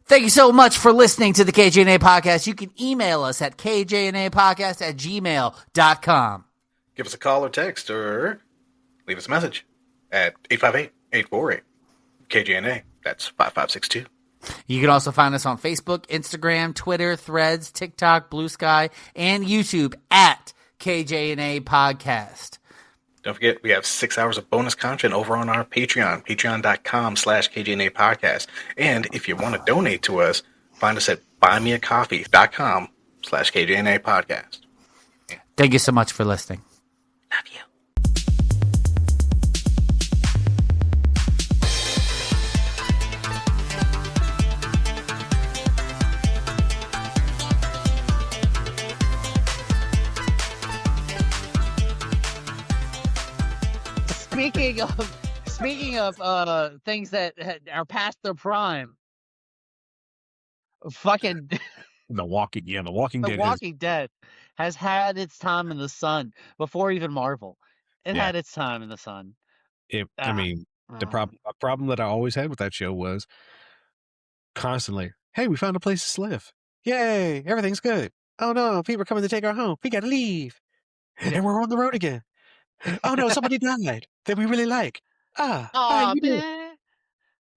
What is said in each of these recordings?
Thank you so much for listening to the KJNA podcast. You can email us at kjnapodcast@gmail.com. Give us a call or text or leave us a message at 858-848-KJNA. That's 5562. You can also find us on Facebook, Instagram, Twitter, Threads, TikTok, Blue Sky, and YouTube at KJNA Podcast. Don't forget, we have 6 hours of bonus content over on our Patreon, patreon.com/KJNA Podcast. And if you want to donate to us, find us at buymeacoffee.com/KJNA Podcast. Thank you so much for listening. Love you. Speaking of things that are past their prime, fucking The Walking Dead has had its time in the sun before even Marvel. It Yeah. had its time in the sun. The problem that I always had with that show was constantly, hey, we found a place to live. Yay, everything's good. Oh no, people are coming to take our home. We gotta leave. And we're on the road again. Oh no, somebody died that we really like. Oh man!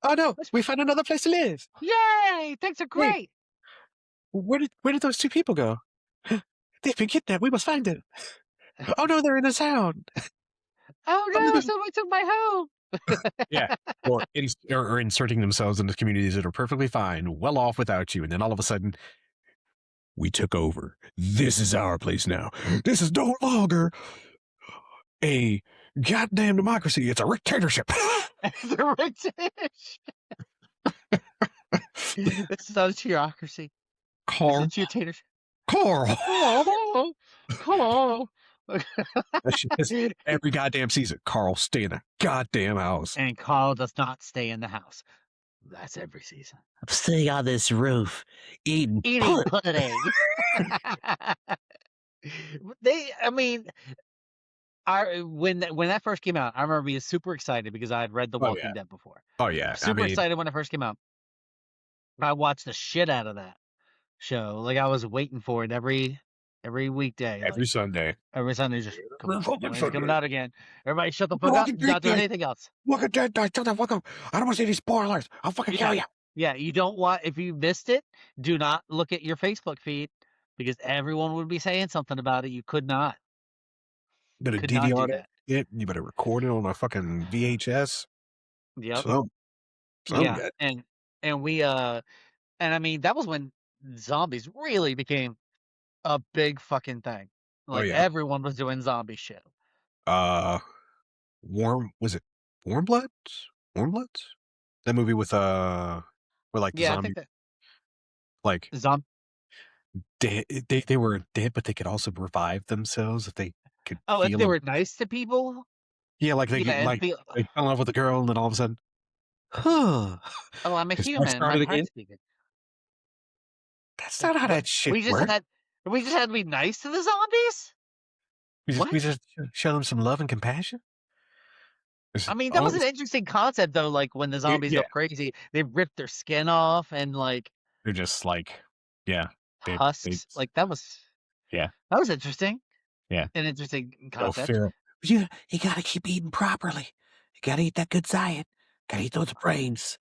Oh no, we found another place to live. Yay! Things are great. Where did those two people go? They've been kidnapped. We must find them. Oh no, they're in a town. Oh no, someone took my home. Yeah, or inserting themselves into communities that are perfectly fine, well off without you, and then all of a sudden, we took over. This is our place now. This is no longer a goddamn democracy. It's a dictatorship. The dictatorship. This is not a theocracy. Carl. It's a dictatorship. Carl. Carl. Every goddamn season, Carl, stay in the goddamn house. And Carl does not stay in the house. That's every season. I'm sitting on this roof eating pudding. When that first came out, I remember being super excited because I had read The Walking Dead before. Oh yeah, Super excited when it first came out. I watched the shit out of that show. Like I was waiting for it every weekday. Every Sunday. Every Sunday, just coming out again. Everybody shut the fuck up. Not doing anything else. Walking Dead, shut the fuck up. I don't want to see any spoilers. I'll fucking kill you. Yeah, you don't want, if you missed it, do not look at your Facebook feed because everyone would be saying something about it. You could not. Better DVR it. You better record it on a fucking VHS. Yep. Good. And we and I mean that was when zombies really became a big fucking thing. Like everyone was doing zombie shit. Was it Warm Bloods? Warm Bloods? That movie with where like the zombie, like zombie. They were dead, but they could also revive themselves if they could. Oh, if they were nice to people. Yeah, like they they fell in love with a girl, and then all of a sudden, oh, I'm a human. My heart's beating. That's not how that shit works. We just had to be nice to the zombies. We just show them some love and compassion. I mean, that was an interesting concept, though. Like when the zombies go crazy, they rip their skin off, and like they're just like, husks. Like that was interesting. Yeah, an interesting concept. You gotta keep eating properly. You gotta eat that good diet. Gotta eat those brains.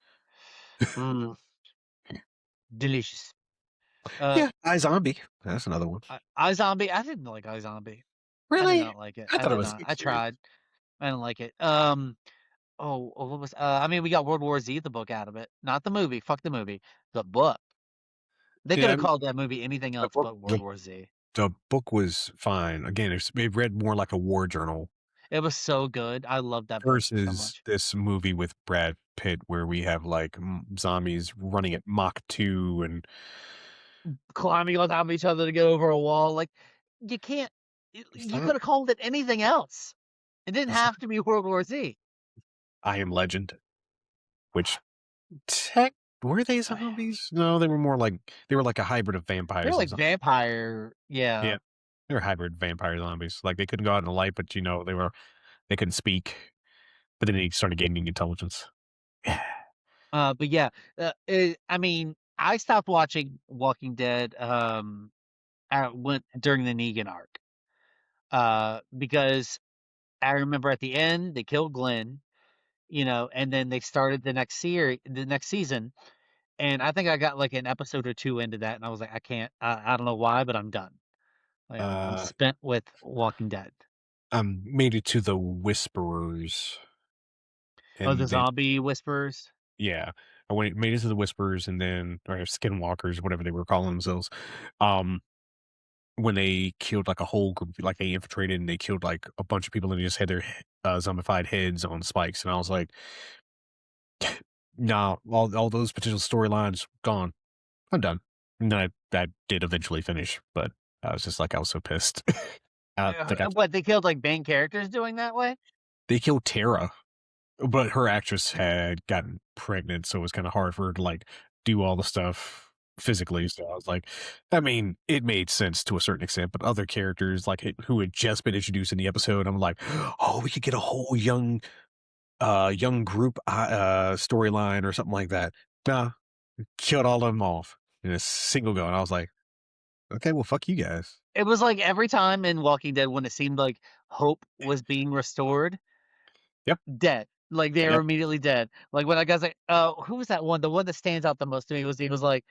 Delicious. iZombie. That's another one. iZombie. I didn't like iZombie. Really? I did not like it. I thought it was. I tried. I didn't like it. What was? I mean, we got World War Z, the book, out of it. Not the movie. Fuck the movie. The book. They could have called that movie anything else but World War Z. The book was fine. Again, it read more like a war journal. It was so good. I loved that versus book so much. This movie with Brad Pitt, where we have like zombies running at Mach 2 and climbing on top of each other to get over a wall. Like you can't. You could have called it anything else. It didn't have to be World War Z. I Am Legend, which were they zombies? No, they were like a hybrid of vampires. They were like vampire, yeah. They were hybrid vampire zombies. Like they couldn't go out in the light, but they couldn't speak. But then they started gaining intelligence. But yeah, I mean, I stopped watching Walking Dead during the Negan arc. Because I remember at the end they killed Glenn, and then they started the next season, and I think I got like an episode or two into that, and I was like, I can't. I don't know why, but I'm done. Like, I'm Uh, spent with Walking Dead. made it to the Whisperers, Oh, the and then zombie whisperers. yeah, made it to the Whisperers, and then or Skinwalkers, whatever they were calling themselves. Um, when they killed like a whole group, like they infiltrated and they killed like a bunch of people, and they just had their zombified heads on spikes, and I was like, nah, all those potential storylines gone. I'm done. And then I did eventually finish, but I was just like, I was so pissed. I think What, they killed like main characters doing that way? they killed Tara, but her actress had gotten pregnant, so it was kind of hard for her to like do all the stuff physically. So I was like, I mean, it made sense to a certain extent, but other characters like who had just been introduced in the episode, I'm like, oh, we could get a whole young group storyline or something like that. Nah, killed all of them off in a single go, and I was like, okay, well, fuck you guys. It was like every time in Walking Dead when it seemed like hope was being restored, Yep. dead. Like they were Yep. immediately dead. Like when I guys like, who was that one? The one that stands out the most to me was he was like,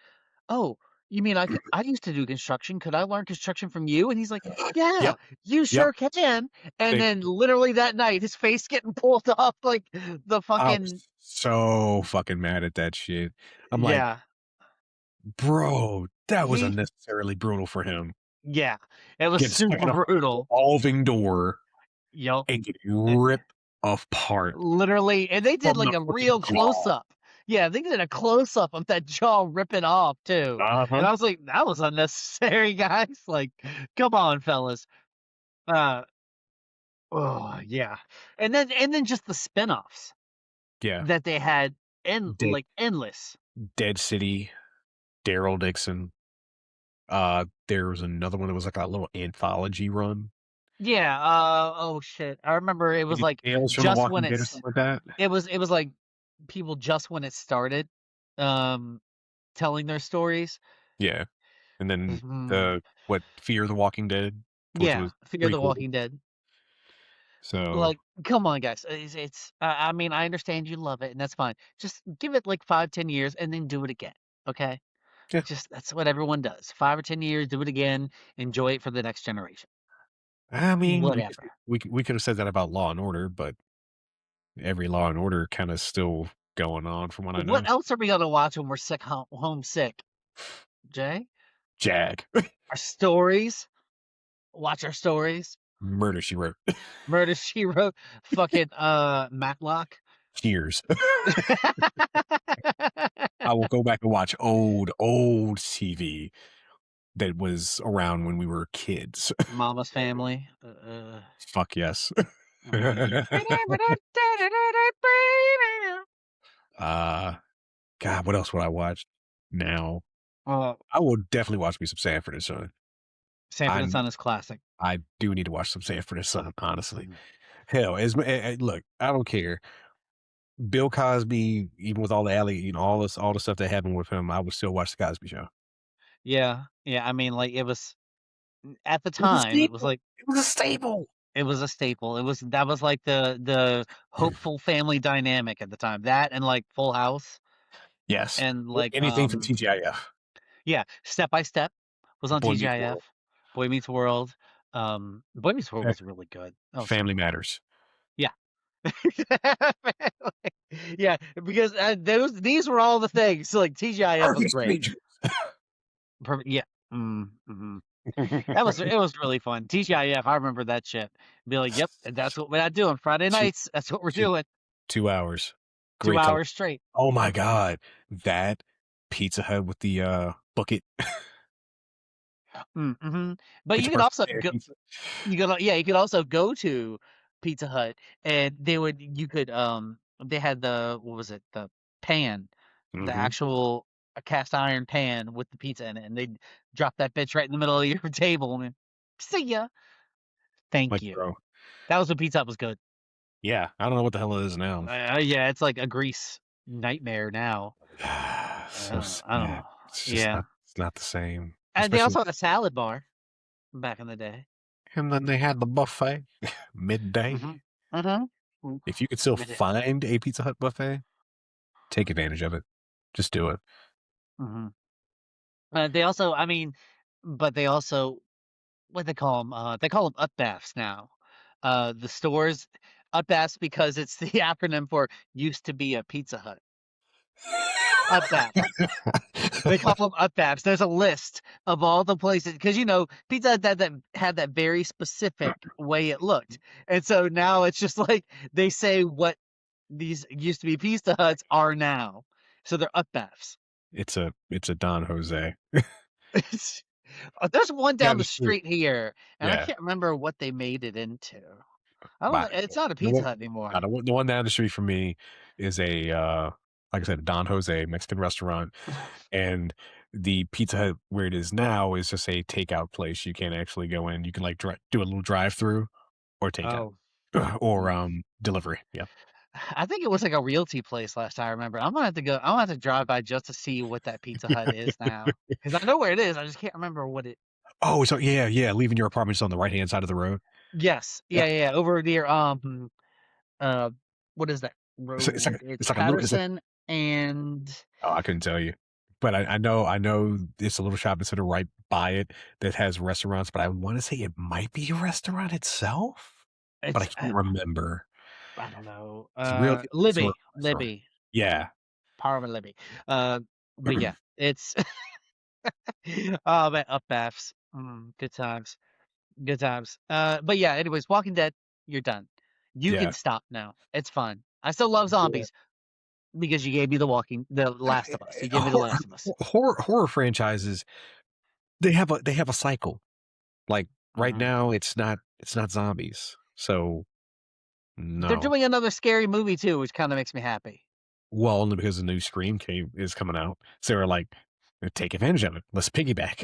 "Oh, you mean I used to do construction? Could I learn construction from you?" And he's like, "Yeah, Yep. you Yep. sure can." And They, then literally that night, his face getting pulled off like the I fucking was so fucking mad at that shit. I'm like, yeah. bro, that was He unnecessarily brutal for him. yeah, it was Getting stuck in super a brutal. revolving door Yup. and getting ripped apart Literally, and they did from like the a freaking real close jaw. up. Yeah, they did a close up of that jaw ripping off too. And Uh-huh. I was like, that was unnecessary, guys. Like, come on, fellas. Uh oh yeah. And then just the spin-offs Yeah. that they had Dead, endless. Dead City, Daryl Dixon. There was another one that was like a little anthology run. Yeah, oh shit. I remember it was Maybe like Tales from the just when Walking Dead or something like that. it was like people just when it started um telling their stories. Yeah. And then Mm, Fear the Walking Dead, which yeah, was Fear the prequel. Walking Dead. So Like, come on, guys. I mean, I understand you love it, and that's fine. Just give it like 5, 10 years, and then do it again. Okay? yeah. Just that's what everyone does. 5 or 10 years, do it again, enjoy it for the next generation. I mean, Whatever. we could have said that about Law and Order, but every Law and Order kind of still going on from what I What know. else are we gonna watch when we're homesick? Jay, Jag. our stories. Watch our stories. Murder She Wrote. Murder She Wrote. Fucking Matlock. Cheers. I will go back and watch old TV that was around when we were kids. Mama's Family. Fuck yes. Mhm. God, what else would I watch now? Uh, I will definitely watch me some Sanford and Son. Sanford and I Son is classic. I do need to watch some Sanford and Son, honestly. Mhm. Hell, look, I don't care. Bill Cosby, even with all the all the stuff that happened with him, I would still watch the Cosby Show. Yeah, yeah. I mean, like it was at the It was a time. It was staple. like It was a staple. it was a staple. That was like the hopeful family dynamic at the time. That and like Full House Yes. and like Anything from TGIF. yeah, Step by Step was on Boy Meets TGIF. World. Boy Meets World. Boy Meets World Eh, was really good. Oh, so Family good. Matters. Yeah. Yeah, because these were all the things. So like TGIF was Perfect great. Strangers. Yeah. It was really fun. TGIF, I remember that shit. Be like, yep, that's what we're not doing. Friday two, nights, that's what we're two, doing. 2 hours. Two Great television. hours straight. Oh my God. That Pizza Hut with the bucket. Mm-hmm. But Put you your could personal also go. pizza. You could also go to Pizza Hut, and they had what was it, the pan, the Mm-hmm. actual cast iron pan with the pizza in it, and they'd drop that bitch right in the middle of your table, and see ya. Thank Like, you. bro. That was when Pizza Hut was good. Yeah. I don't know what the hell it is now. Yeah, it's like a grease nightmare now. So I don't sad. know. It's just not. It's not the same. And they Especially, also had a salad bar back in the day. and then they had the buffet midday. If you could still find a Pizza Hut buffet, take advantage of it. Just do it. They also, I mean, but they also, what they call them? They call them up baths now. The stores, up baths, because it's the acronym for used to be a Pizza Hut. Up baths. They call them up baths. There's a list of all the places, because Pizza Hut that had that very specific way it looked, and so now it's just like they say what these used to be Pizza Huts are now. So they're up baths. It's a Don Jose. There's one down the street here, and I Yeah. can't remember what they made it into. I don't know. It's not a Pizza Hut anymore. The one down the street from me is a, like I said, a Don Jose Mexican restaurant, and the Pizza Hut where it is now is just a takeout place. You can't actually go in. You can like do a little drive-through or takeout or delivery. Yeah. I think it was like a realty place last time I remember. I'm gonna have to go. I'm gonna have to drive by just to see what that Pizza Hut is now, because I know where it is. I just can't remember what it. Oh, so yeah. Leaving your apartment just on the right-hand side of the road. Yes. Yeah. Over near what is that road? It's like Patterson and. Oh, I couldn't tell you, but I know it's a little shopping center right by it that has restaurants. But I want to say it might be a restaurant itself, but I can't remember. I don't know. Libby. Yeah. Parma Libby. But yeah, it's oh man, up baths. Good times. But yeah, anyways, Walking Dead, you're done. You can stop now. It's fun. I still love zombies because you gave me the Last of Us. You gave me the Last of Us. Horror franchises, they have a cycle. Like right now, it's not zombies. So no. They're doing another scary movie too, which kind of makes me happy. Well, only because the new Scream is coming out. So they're like, take advantage of it. Let's piggyback.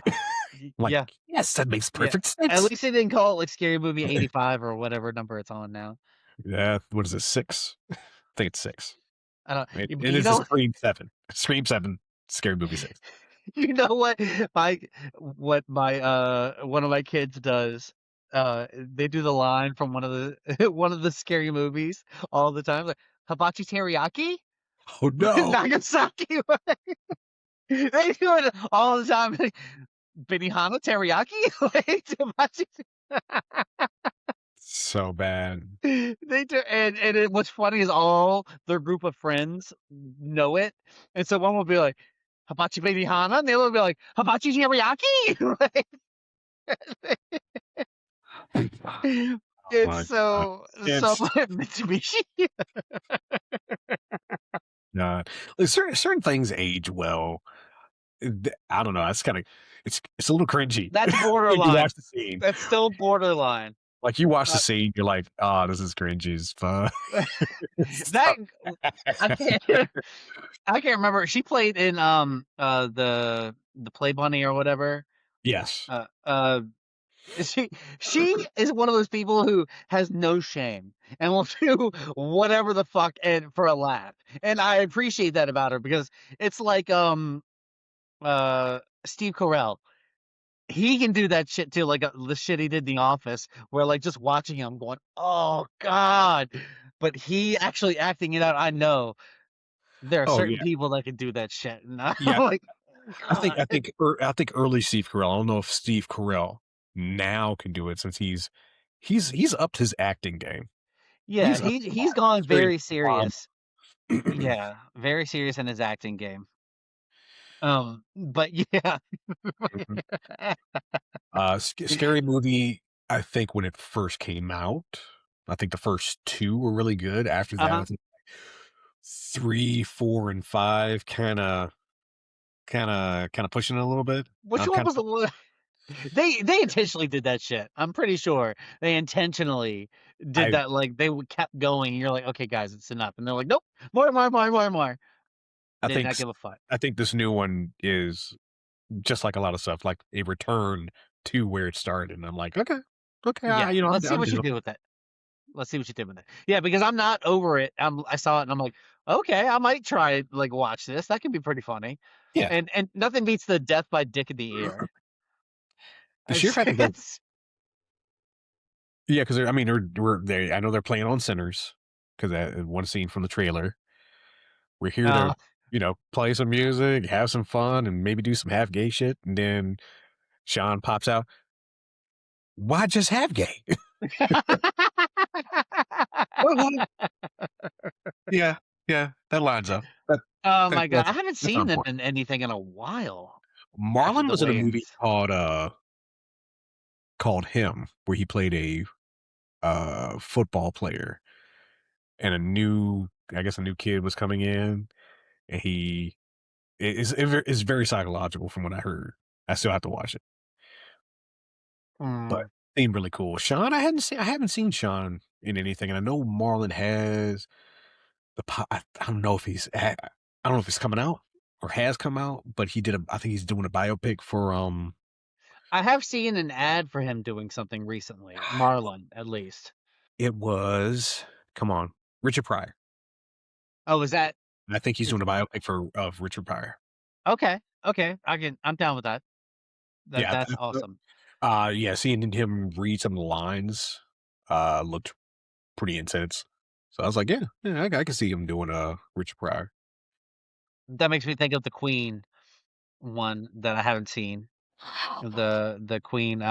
Yes, that makes perfect sense. At least they didn't call it like Scary Movie 85 or whatever number it's on now. Yeah, what is it, 6? I think it's 6. I don't. It is a Scream 7. Scream 7, Scary Movie 6. You know what? My one of my kids does. They do the line from one of the scary movies all the time, like hibachi teriyaki. Oh no, Nagasaki. They do it all the time. Benihana teriyaki. Hibachi. So bad. They do, and what's funny is all their group of friends know it, and so one will be like hibachi benihana, and the other will be like hibachi teriyaki. It's so Mitsubishi. Certain things age well. I don't know. It's kind of it's a little cringy. That's borderline. You watch the scene. That's still borderline. Like you watch the scene, you're like, "Oh, this is cringy as fuck." I can't remember. She played in the Play Bunny or whatever. Yes. She is one of those people who has no shame and will do whatever the fuck and for a laugh. And I appreciate that about her, because it's like Steve Carell. He can do that shit too, like the shit he did in The Office, where like just watching him going, "Oh God," but he actually acting it out. I know there are certain people that can do that shit, and I'm like, I think early Steve Carell. I don't know if Steve Carell now can do it, since he's upped his acting game. Yeah, he's gone very serious. Yeah, very serious in his acting game. But yeah. Scary Movie, I think when it first came out, I think the first 2 were really good. After that, I think 3, 4, and 5 kind of pushing it a little bit. Which one was the one? They intentionally did that shit. I'm pretty sure they intentionally did that. Like they kept going. And you're like, okay, guys, it's enough. And they're like, nope, more. They did not give a fuck. I think this new one is just like a lot of stuff, like a return to where it started. And I'm like, okay, yeah. Let's see what you did with it. Yeah, because I'm not over it. I saw it and I'm like, Okay, I might try like watch this. That could be pretty funny. Yeah. And nothing beats the death by dick in the ear. The sheer fact that they're It's- yeah, because I mean they I know they're playing on Sinners because that one scene from the trailer. We're here to, uh, play some music, have some fun, and maybe do some half gay shit. And then Sean pops out. Why just half gay? Well, yeah, yeah, that lines up. oh my god, That's I haven't that's seen on them point. in anything in a while after Marlon the was in a movie Wayans. called Him, where he played a football player, and I guess a new kid was coming in, and he is very psychological from what I heard. I still have to watch it, but Hmm. seemed really cool. Sean, I haven't seen Sean in anything, and I know Marlon has I don't know if I don't know if it's coming out or has come out, but I think he's doing a biopic for I have seen an ad for him doing something recently. Marlon, at least. it was come on, Richard Pryor. Oh, is that I think he's is doing a biopic of Richard Pryor. okay? Okay, I'm down with that. Yeah, That's awesome. yeah, seeing him read some of the lines looked pretty intense. So I was like, yeah, I can see him doing a Richard Pryor. That makes me think of the Queen one that I haven't seen. The Queen,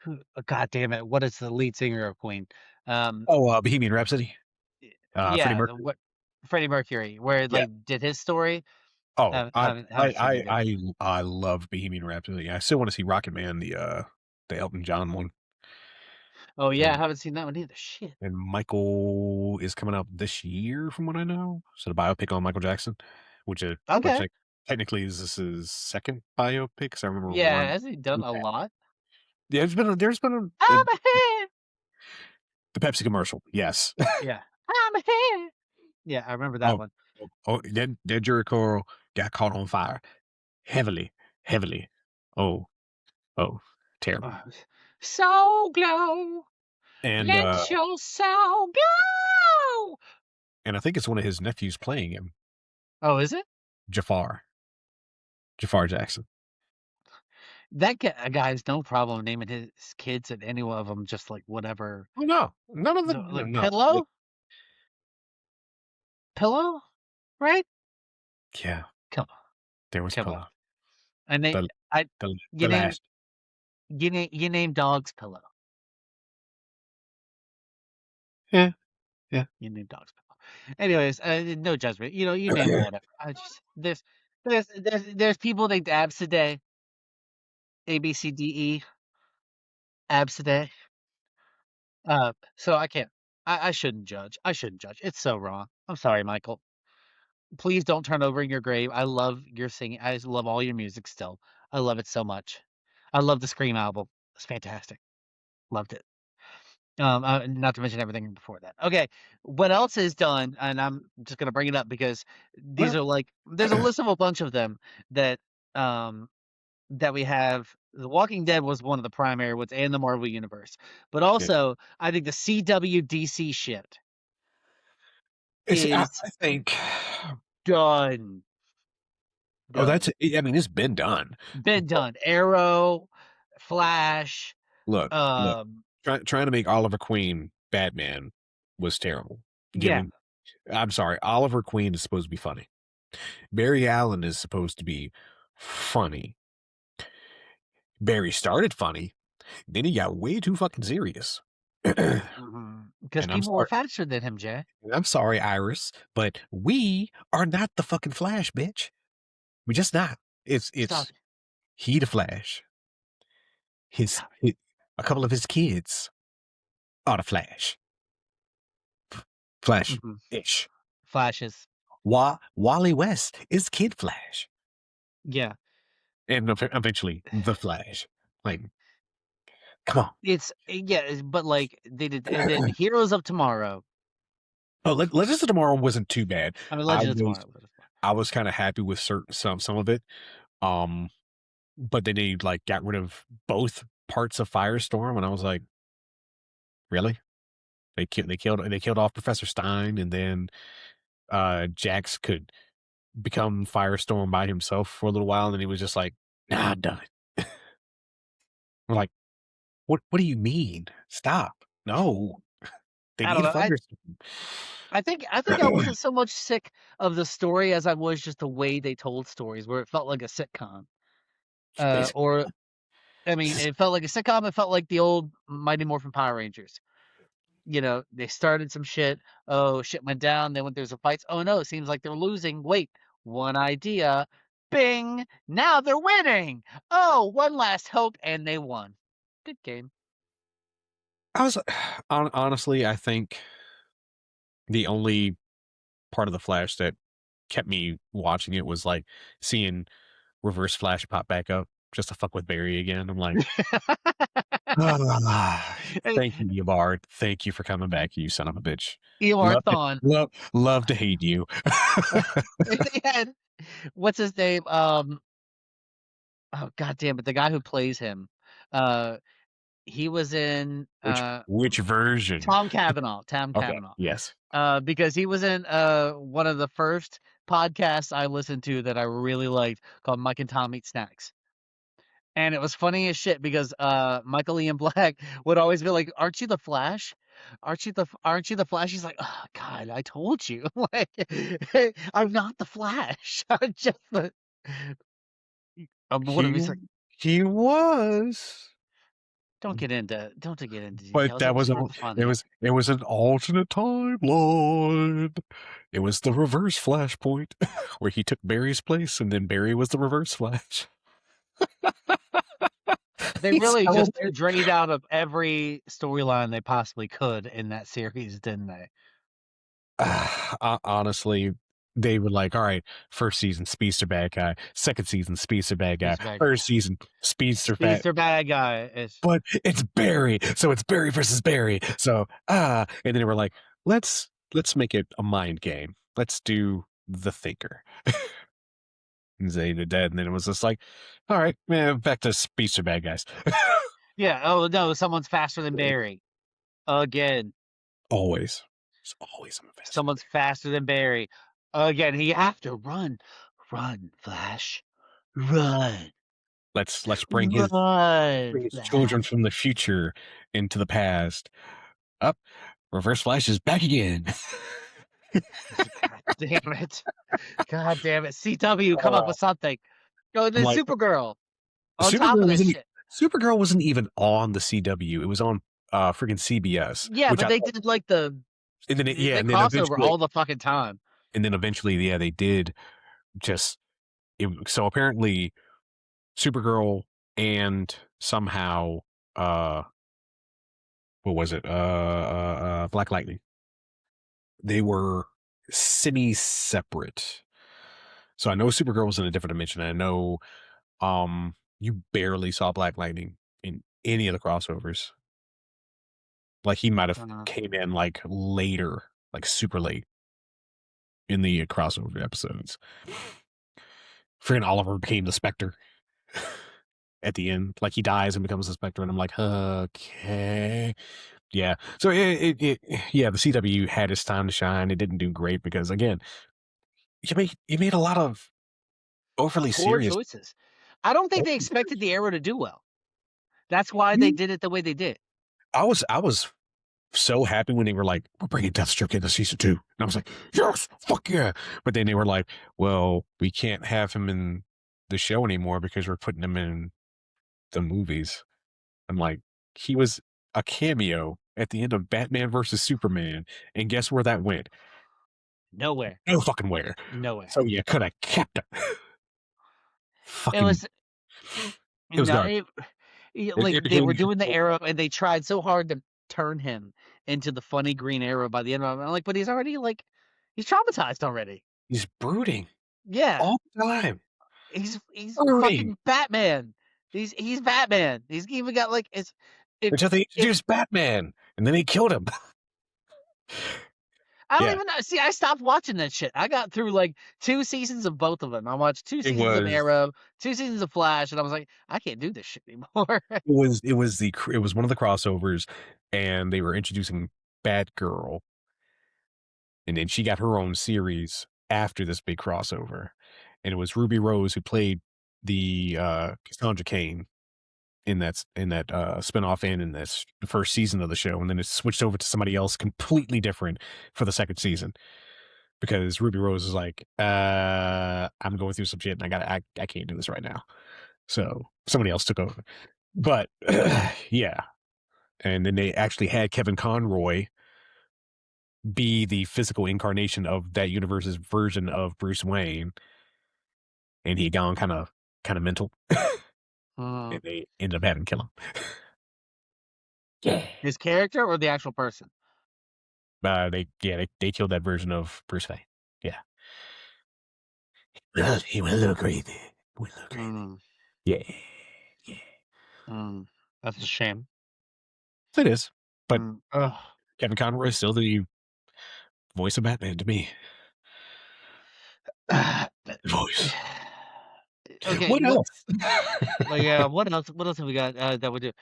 who, God damn it, what is the lead singer of Queen? Um, Oh, Bohemian Rhapsody. Freddie yeah, Mercury. what Freddie Mercury, where Yeah. like did his story. Oh, Haven't seen it yet. I love Bohemian Rhapsody. I still want to see Rocket Man, the Elton John one. Oh yeah, I And haven't seen that one either. Shit. and Michael is coming out this year, from what I know. So the biopic on Michael Jackson, which Okay. technically is this his second biopic. 'Cause I remember Yeah, one. has he done a lot? Yeah, there's been I'm ahead. the Pepsi commercial. Yes. Yeah, I'm ahead. Yeah, I remember that Oh, one. that Jericho got caught on fire heavily, heavily. Oh, terrible. Soul glow, And let your soul glow. I think it's one of his nephews playing him, Oh, is it? Jafar Jackson. That guy has no problem naming his kids and any one of them just like whatever. Oh no, none of the No, like no. pillow, right? Yeah, Come on, there was come on. pillow. And The you the name last. you name dogs pillow. Yeah, yeah. You name dogs pillow. Anyways, no judgment. You name them whatever. I just there's people named Abs today. A B C D E Abs today. So I can't. I shouldn't judge. I shouldn't judge. It's so wrong. I'm sorry, Michael. Please don't turn over in your grave. I love your singing. I just love all your music still. I love it so much. I love the Scream album. It's fantastic. Loved it. Not to mention everything before that. Okay, what else is done? And I'm just gonna bring it up because these Well, are like there's a list of a bunch of them that um that we have. The Walking Dead was one of the primary ones, and the Marvel Universe. But yeah. also, I think the CWDC shit See, is I think. done. Oh, Done. I mean, it's been done. Been But done. Arrow, Flash, look, um, trying to make Oliver Queen Batman was terrible. yeah, I'm sorry, Oliver Queen is supposed to be funny. Barry Allen is supposed to be funny. Barry started funny, then he got way too fucking serious. because And people were faster than him, Jay. I'm sorry, Iris, but we are not the fucking Flash, bitch. We just not. It's Stop it. he the Flash. Stop A couple of his kids are the Flash. it. Flash-ish. Flashes. Wally West is Kid Flash. Yeah. And eventually the Flash. Like, come But like they did, and then on. Heroes of Tomorrow. Oh, Legends of Tomorrow wasn't too bad. I mean, Legend of Tomorrow. I was kind of happy with some of it. But then they like got rid of both parts of Firestorm, and I was like, really? They killed off Professor Stein, and then Jax could become Firestorm by himself for a little while, and then he was just like, "Nah, I'm done." We're like, "What? What do you mean? Stop! No, they I don't need know. Firestorm." I think I wasn't so much sick of the story as I was just the way they told stories, where it felt like a sitcom. Basically, Or I mean, it felt like a sitcom. It felt like the old Mighty Morphin Power Rangers. You know, they started some shit. Oh, shit went down. Then when there's a fight, oh no, it seems like they're losing. Wait, one idea. Bing! Now they're winning. Oh, one last hope, and they won. Good game. I was honestly, I think the only part of the Flash that kept me watching it was like seeing Reverse Flash pop back up just to fuck with Barry again. I'm like, thank you, Bard. Thank you for coming back, you son of a bitch. You are Thawne. Love to hate you. What's his name? Oh god damn it, the guy who plays him. He was in Which version? Tom Cavanaugh. Okay, yes. Because he was in one of the first podcasts I listened to that I really liked called Mike and Tom Eat Snacks. And it was funny as shit because Michael Ian Black would always be like, "Aren't you the Flash? Aren't you the Flash?" He's like, "Oh God, I told you, like, I'm not the Flash. I'm just the." What if he's like, He was. don't get into But details. that It was was for funny. it was an alternate timeline. It was the reverse Flashpoint where he took Barry's place, and then Barry was the reverse Flash. They really just drained out of every storyline they possibly could in that series, didn't they? Honestly, they were like, all right, first season, Speedster bad guy. Second season, Speedster bad guy. Third season, Speedster bad guy. But it's Barry, so it's Barry versus Barry. So, and then they were like, let's make it a mind game. Let's do the Thinker. And Zeta dead, and then it was just like, all right, man, back to Speedster bad guys. Yeah. Oh no, someone's faster than Barry. Again. Always. It's always someone's faster than Barry. Again, you have to run. Run, Flash. Run. Let's bring his children from the future into the past. Up. Reverse Flash is back again. God damn it. God damn it. CW, come up with something. Go then like, Supergirl. On top of this shit. Supergirl wasn't even on the CW. It was on freaking CBS. Yeah, but they did like the and then crossover all the fucking time. And then eventually, yeah, they did just so apparently Supergirl and somehow what was it? Black Lightning. They were semi-separate. So I know Supergirl was in a different dimension. And I know you barely saw Black Lightning in any of the crossovers. Like he might have came in like later, like super late in the crossover episodes. Freaking Oliver became the Spectre at the end. Like he dies and becomes the Spectre, and I'm like, okay. Yeah. So the CW had its time to shine. It didn't do great because again, you made a lot of overly poor serious choices. I don't think they expected the Arrow to do well. That's why they did it the way they did. I was so happy when they were like, we're bringing Deathstroke into season 2. And I was like, yes, fuck yeah. But then they were like, well, we can't have him in the show anymore because we're putting him in the movies. I'm like, he was a cameo at the end of Batman versus Superman. And guess where that went? Nowhere. No fucking where. Nowhere. So you could have kept it. Fucking, it was dark. They were doing the Arrow and they tried so hard to turn him into the funny Green Arrow by the end of it. I'm like, but he's already he's traumatized already. He's brooding. Yeah. All the time. He's fucking Batman. He's Batman. He's even got until they introduced Batman and then they killed him. I don't even know. See, I stopped watching that shit. I got through 2 seasons of both of them. I watched 2 seasons of Arrow, 2 seasons of Flash, and I was like, I can't do this shit anymore. It was one of the crossovers, and they were introducing Batgirl, And then she got her own series after this big crossover. And it was Ruby Rose who played the Cassandra Cain in that spinoff and in the first season of the show. And then it switched over to somebody else completely different for the second season. Because Ruby Rose is like, I'm going through some shit and I can't do this right now. So somebody else took over. But yeah. And then they actually had Kevin Conroy be the physical incarnation of that universe's version of Bruce Wayne. And he gone kind of mental. And they ended up having to kill him. Yeah. His character or the actual person? They killed that version of Bruce Wayne. Yeah. He went a little crazy. Yeah. That's a shame. It is. But Kevin Conroy is still the voice of Batman to me. Voice. Okay. What else? Yeah. What else? What else have we got that would do?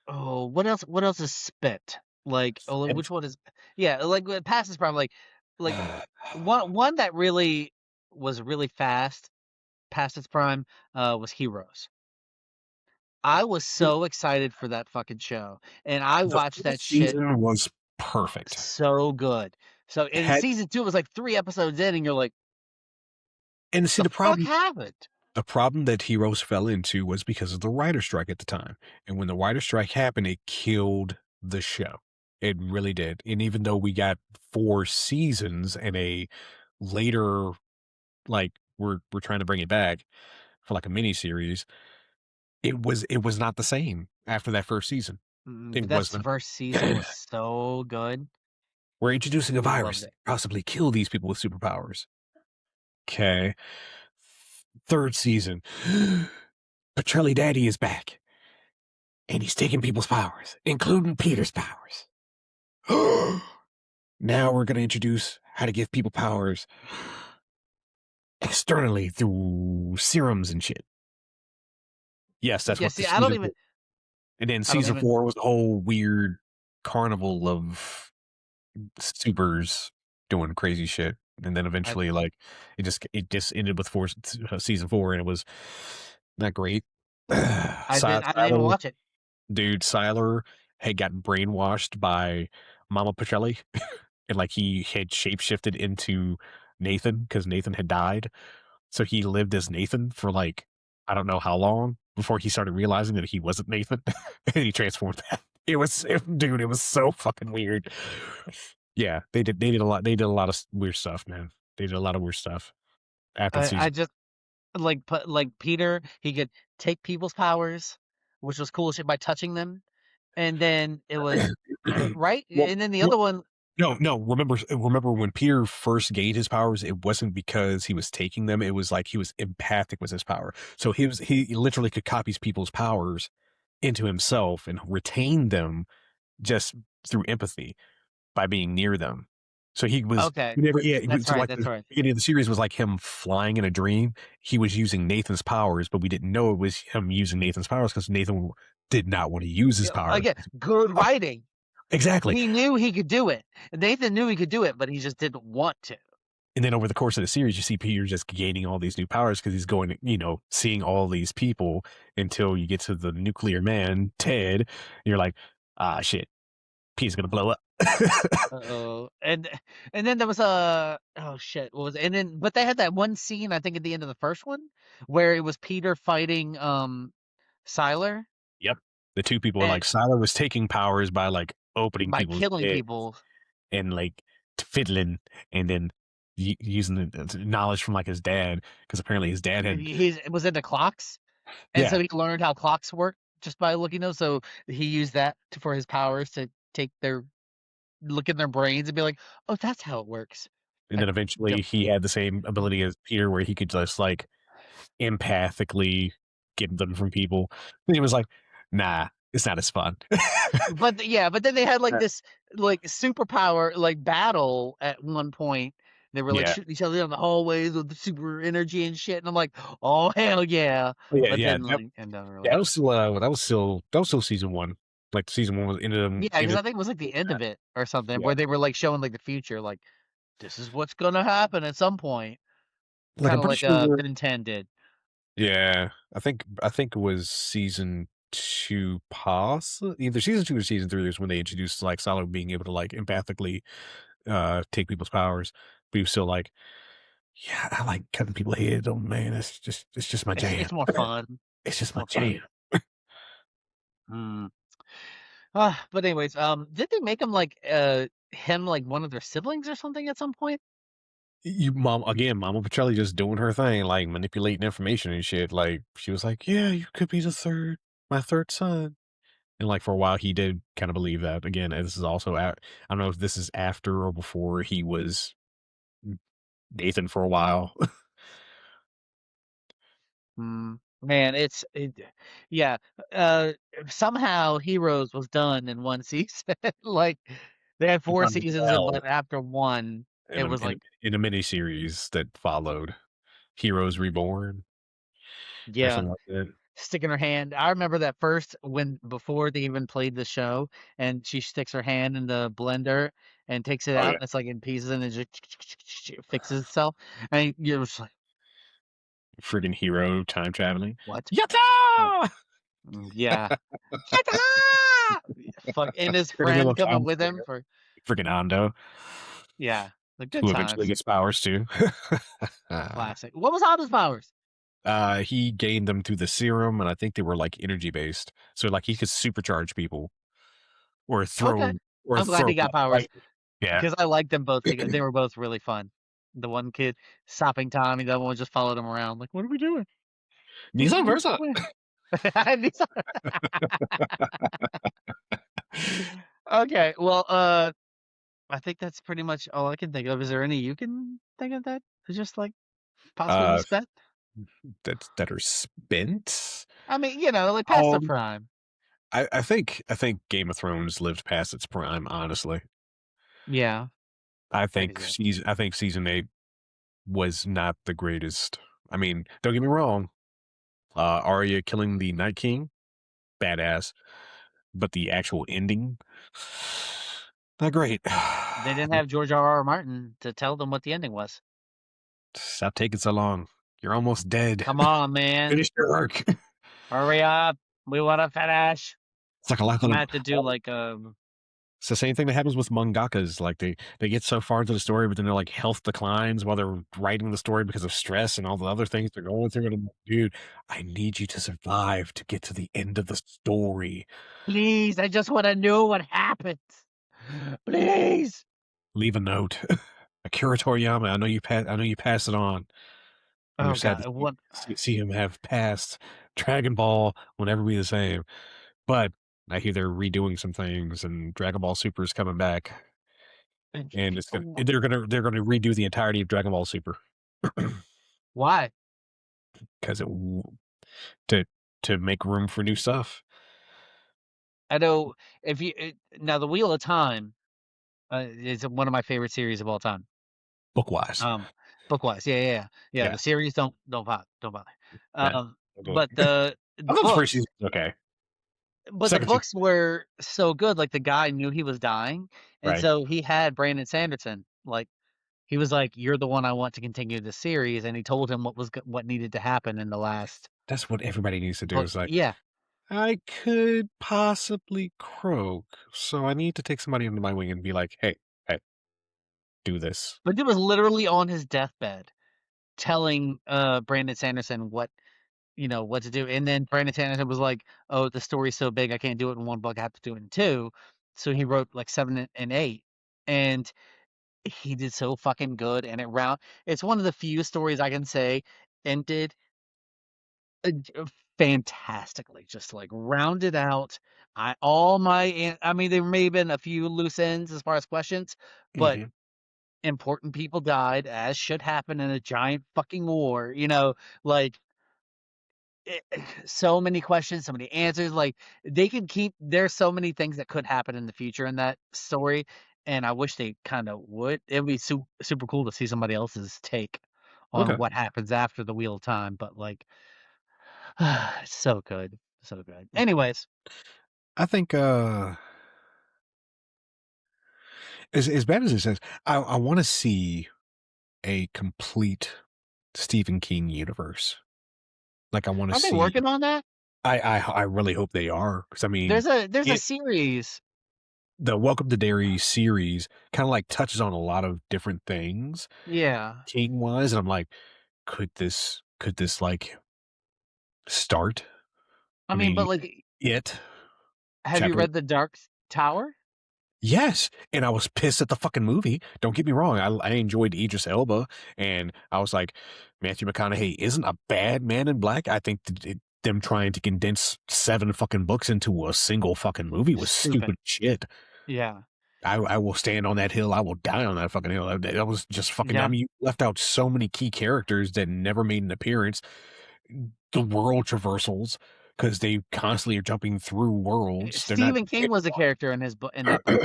What else? What else is spit? Like, which one is? Yeah, like past is probably like one that really was really fast past its prime was Heroes. I was so excited for that fucking show, and I watched that shit. Season was perfect, so good. So in season 2, it was like 3 episodes in, and you're like, and see the problem happened. The problem that Heroes fell into was because of the writer's strike at the time, and when the writer's strike happened, it killed the show. It really did. And even though we got 4 seasons and a later, like we're trying to bring it back for like a mini series, it was not the same after that first season. That first season was so good. We're introducing a virus that possibly kill these people with superpowers. Okay. 3rd season, Petrelli Daddy is back, and he's taking people's powers, including Peter's powers. Now we're going to introduce how to give people powers externally through serums and shit. Yes, that's what. See, I don't even. And then season 4 was a whole weird carnival of supers doing crazy shit, and then eventually, it just ended with season 4, and it was not great. I didn't even watch it. Dude, Siler had gotten brainwashed by Mama Petrelli, and he had shapeshifted into Nathan because Nathan had died. So he lived as Nathan for I don't know how long before he started realizing that he wasn't Nathan, and he transformed back. It was so fucking weird. Yeah, they did a lot. They did a lot of weird stuff, man. They did a lot of weird stuff. After the season. I just like Peter, he could take people's powers, which was cool shit by touching them, and then it was right. Well, and then the other one. No. Remember when Peter first gained his powers? It wasn't because he was taking them. It was he was empathic with his power. So he literally could copy people's powers into himself and retain them just through empathy by being near them. So he was okay. That's right. The beginning of the series was like him flying in a dream. He was using Nathan's powers, but we didn't know it was him using Nathan's powers because Nathan did not want to use his powers. Again, good writing. Exactly. He knew he could do it. Nathan knew he could do it, but he just didn't want to. And then over the course of the series, you see Peter just gaining all these new powers because he's going, seeing all these people until you get to the nuclear man, Ted. And you're like, shit, Peter's going to blow up. And then there was but they had that one scene, I think at the end of the first one, where it was Peter fighting Siler. Yep. The two people were Siler was taking powers by opening people's killing people and fiddling, and then using the knowledge from his dad, because apparently his dad was into clocks, and so he learned how clocks work just by looking those. So he used that for his powers to look in their brains and be like, oh, that's how it works. And then eventually he had the same ability as Peter, where he could just empathically get them from people. And he was like, nah, it's not as fun. but then they had this superpower battle at one point. They were shooting each other down the hallways with the super energy and shit, and I'm like, oh hell yeah! That was still season 1. Like season 1 was Yeah, because I think it was like the end of it or something yeah, where they were like showing like the future, like this is what's gonna happen at some point, like kind I'm of pretty like sure. Ben 10 did. Yeah, I think it was season 2, either season 2 or season 3 is when they introduced like Silo being able to like empathically take people's powers, but he was still like, yeah, I like cutting people heads. Oh man, it's just my jam. It's more fun. It's just It's my more fun. jam. Hmm. But anyways, did they make him like one of their siblings or something at some point? Mama Petrelli just doing her thing, like manipulating information and shit. Like she was like, "Yeah, you could be my third son." And like for a while, he did kind of believe that. Again, this is also I don't know if this is after or before he was Nathan for a while. Man, yeah. Uh, Somehow Heroes was done in one season. Like they had 4 seasons, Well, but after one, in it a was like, in a mini series that followed, Heroes Reborn or yeah, something like that. sticking her hand. I remember that first when before they even played the show, and she sticks her hand in the blender and takes it Oh out, yeah, and it's like in pieces, and it just fixes itself. And you're just like, freaking hero time traveling. what? What? Yatta! Yeah. Yatta! Fuck, and his Freaking little friend coming time with him splitter. for Freaking Ando, yeah, the good who eventually times. gets powers too. Classic. What was Otto's powers? He gained them through the serum, and I think they were like energy based. So like he could supercharge people or Okay. I'm glad throw he got powers right. Yeah. because I liked them both together. They were both really fun. The one kid stopping Tommy, the other one just followed him around. Like, what are we doing? Nissan Versa. Where? Okay, well, I think that's pretty much all I can think of. Is there any you can think of that is just like possibly Uh, misspent? that are spent. I mean, like past the Um, prime. I think Game of Thrones lived past its prime. Honestly, Yeah, I I can think see that. season 8 was not the greatest. I mean, don't get me wrong. Arya killing the Night King, badass, but the actual ending, not great. They didn't have George R. R. Martin to tell them what the ending was. Stop taking so long. You're almost dead. Come on, man. Finish your work. Hurry up. We want to finish. It's like a lot I'm of gonna them. have to do like It's the same thing that happens with mangakas. Like they get so far into the story, but then their like health declines while they're writing the story because of stress and all the other things they're going through. And I'm like, dude, I need you to survive to get to the end of the story. please, I just want to know what happens. Please. Leave a note. Akira Toriyama, I know you passed it on. We were Oh sad God, to what? see him have passed. Dragon Ball will never be the same. But I hear they're redoing some things, and Dragon Ball Super is coming back, and they're gonna redo the entirety of Dragon Ball Super Why? because to to make room for new stuff I know if you now the Wheel of Time is one of my favorite series of all time. book wise. Um, Bookwise, yeah. Yeah, The series don't bother. yeah. I'll do But it. the I thought the first books, season was okay. but the Second season, books were so good. Like the guy knew he was dying, and right? so he had Brandon Sanderson. Like he was like, "You're the one I want to continue the series," and he told him what needed to happen in the last That's what everybody needs to do. book. Is like, Yeah, I could possibly croak, so I need to take somebody under my wing and be like, hey, do this. but it was literally on his deathbed telling Brandon Sanderson what to do. And then Brandon Sanderson was like, "Oh, the story's so big, I can't do it in one book. I have to do it in two." So he wrote like 7 and 8, and he did so fucking good. And it's one of the few stories I can say ended fantastically, just like rounded out. I mean, there may have been a few loose ends as far as questions, but Hmm. important people died, as should happen in a giant fucking war. Like so many questions, so many answers. Like they could keep. There's so many things that could happen in the future in that story, and I wish they kind of would. It would be super cool to see somebody else's take on Okay. what happens after the Wheel of Time. But like, it's so good, so good. Anyways, I think as bad as it says, I want to see a complete Stephen King universe. Like I want to Are they see. working on that? I really hope they are, because I mean, There's a series. the Welcome to Derry series kind of like touches on a lot of different things Yeah. King wise, and I'm like, could this like start? I I mean, but mean, like, it have you chapter. read The Dark Tower? Yes, and I was pissed at the fucking movie. Don't get me wrong. I enjoyed Idris Elba, and I was like, Matthew McConaughey isn't a bad Man in Black. I think them trying to condense 7 fucking books into a single fucking movie was Stupid. stupid shit. Yeah. I will stand on that hill. I will die on that fucking hill. That was just fucking. Yeah. I mean, you left out so many key characters that never made an appearance. The world traversals, because they constantly are jumping through worlds. They're not. Stephen King was a character in his book, in that book,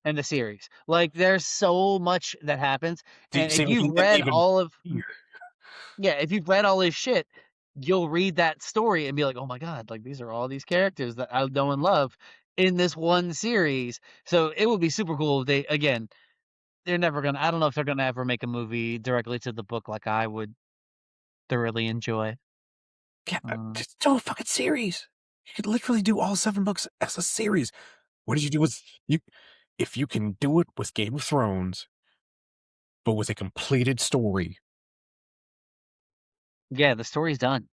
in the series. Like, there's so much that happens, and if Stephen you've King didn't read even. all of if you've read all his shit, you'll read that story and be like, oh my god, like these are all these characters that I know and love in this one series. So it would be super cool if they, again, they're never gonna. I don't know if they're gonna ever make a movie directly to the book like I would thoroughly enjoy. Yeah, Um, just do a fucking series. You could literally do all 7 books as a series. What did you do with you? If you can do it with Game of Thrones, but with a completed story, yeah, the story's done.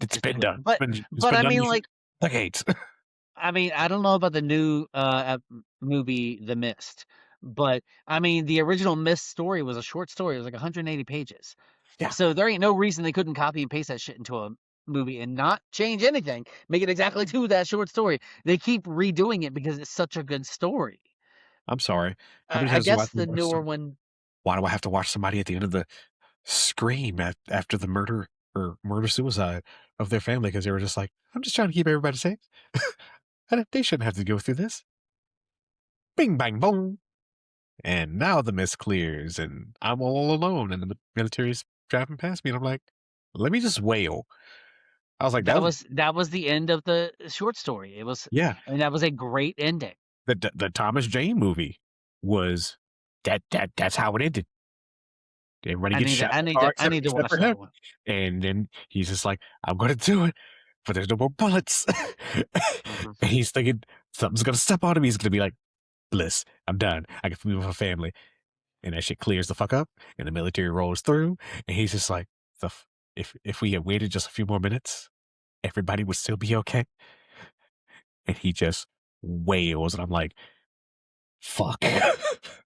it's Just been do it. done. It's But been I done mean, for like, decades. I mean, I don't know about the new movie, The Mist, but I mean, the original Mist story was a short story. It was like 180 pages. Yeah, So there ain't no reason they couldn't copy and paste that shit into a movie and not change anything. Make it exactly to that short story. They keep redoing it because it's such a good story. I'm sorry. How many I times do I guess have to the watch newer one, why do I have to watch somebody at the end of the scream after the murder or murder suicide of their family because they were just like, I'm just trying to keep everybody safe. They shouldn't have to go through this. Bing, bang, boom. And now the mist clears and I'm all alone and the military's driving past me and I'm like, let me just wail. I was like, that was the end of the short story. It was, yeah, I mean, that was a great ending. the Thomas Jane movie was that's how it ended. Everybody gets shot in the car I except, need to except watch for that him. one. And then he's just like, I'm going to do it, but there's no more bullets. Mhm. And he's thinking, something's going to step on him. He's going to be like, bliss, I'm done. I can move with my family. And that shit clears the fuck up. And the military rolls through. And he's just like, if we had waited just a few more minutes, everybody would still be okay. And he just wails. And I'm like, fuck.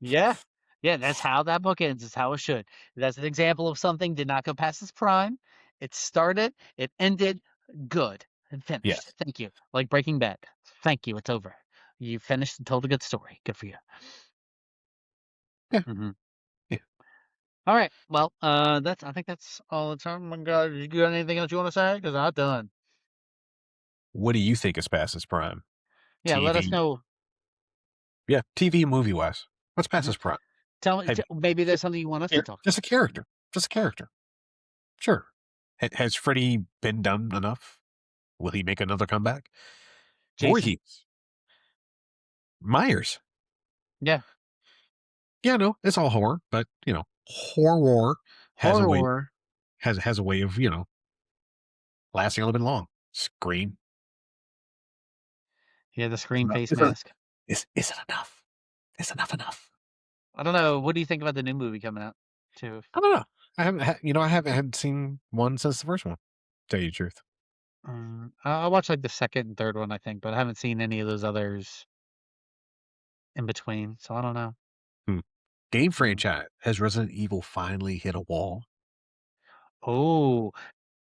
Yeah. Yeah, that's how that book ends. It's how it should. That's an example of something did not go past its prime. It started, it ended, good, and finished. Yes. Thank you. Like Breaking Bad. Thank you. It's over. You finished and told a good story. Good for you. Yeah. Hmm. Yeah. All right. Well, that's. I think that's all the time. Oh my God, you got anything else you want to say? Because I'm done. What do you think is past its prime? Yeah, let us TV. know. Yeah, TV and movie wise. What's past Mhm. its prime? Tell me. Have, Maybe there's something you want us to talk just a about. character. Just a character. Sure. Has Freddy been done enough? Will he make another comeback? Jason. Voorhees. Myers. Yeah. Yeah, no, it's all horror, but horror has a way Horror. has a way of, lasting a little bit long. Scream. Yeah, the Scream Enough. face mask. Is it enough? Is enough? I don't know. What do you think about the new movie coming out, too? I don't know. I haven't seen one since the first one. Tell you the truth. I watched like the second and third one, I think, but I haven't seen any of those others in between, so I don't know. Game Mhm. franchise. Has Resident Evil finally hit a wall? Oh,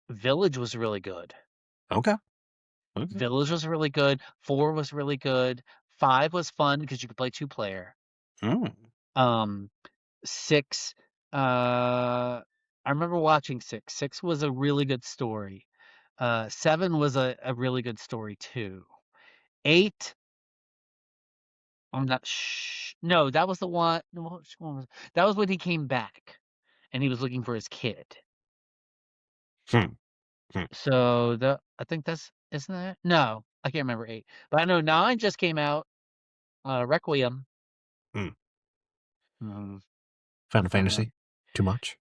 Village was really good. Okay. Village was really good. 4 was really good. 5 was fun because you could play 2-player. Mm. 6, I remember watching 6. 6 was a really good story. 7 was a really good story too. 8, I'm not no, that was the one. No, which one was that was when he came back and he was looking for his kid. Hmm. Hmm. So I think that's isn't that? No. I can't remember 8, but I know 9 just came out. Requiem. Final So, Fantasy, too much.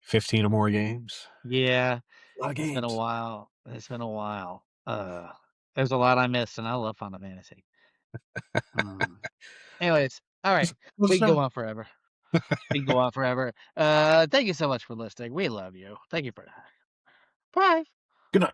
15 or more games. yeah, A lot of it's been a games. while. It's been a while. There's a lot I missed, and I love Final Fantasy. Anyways, all right, we can go on forever. We can go on forever. Thank you so much for listening. We love you. Thank you for that. Bye. Good night.